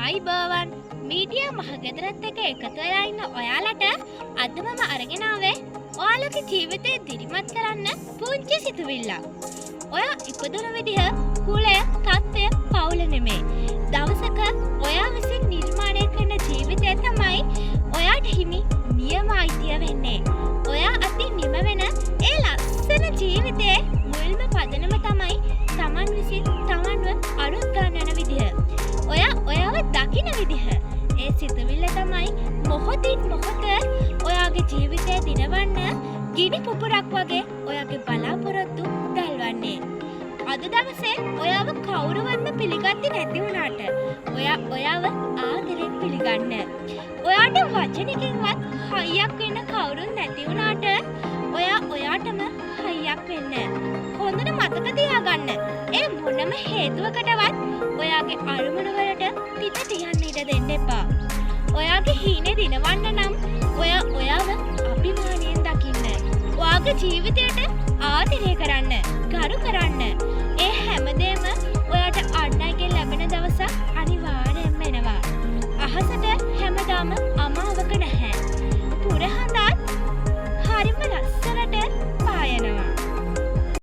ආයිබෝවන් media මහගෙදරත් එක්ක එකතු වෙලා ඉන්න ඔයාලට අද මම අරගෙන ආවේ ඔයාලගේ ජීවිතේ දිරිමත් කරන්න පුංචි සිතුවිල්ලක්. ඔයා ඉපදුන විදිහ, කුලය, තත්ත්වය, පවුල නෙමෙයි. දවසක ඔයා විසින් නිර්මාණය කරන ජීවිතය තමයි ඔයාට හිමි නියම අයිතිය වෙන්නේ. ඔයා අතින් නිම වෙන ඒ ලස්සන ජීවිතයේ මුල්ම පදනම තමයි Taman විසින් Tamanව අරුත් ගන්නන විදිහ. ඔයාව දකින විදිහ. ඒ සිතුවිල්ල තමයි මොහොතින් මොහොත ඔයාගේ ජීවිතය දිනවන්න ගිනි පුපුරක් වගේ ඔයාගේ බලාපොරොත්තු දල්වන්නේ. අද දවසේ ඔයාව කවුරුවත්ම පිළිගත්තේ නැති වුණාට ඔයාව ආදරෙන් පිළිගන්න. ඔයාට වචනකින්වත් හයියක් වෙන්න කවුරුත් නැති වුණාට ඔයාටම හයියක් වෙන්න. හොඳට මතක තියාගන්න. ඒ මොනම හේතුවකටවත් ඔයාගේ අරමුණු වලට පිට තියන්න ඉඩ දෙන්න එපා. ඔයාගේ හීනේ දිනවන්න නම් ඔයාව අභිමානයෙන් දකින්න. ඔයාගේ ජීවිතයට ආදරය කරන්න, ගරු කරන්න.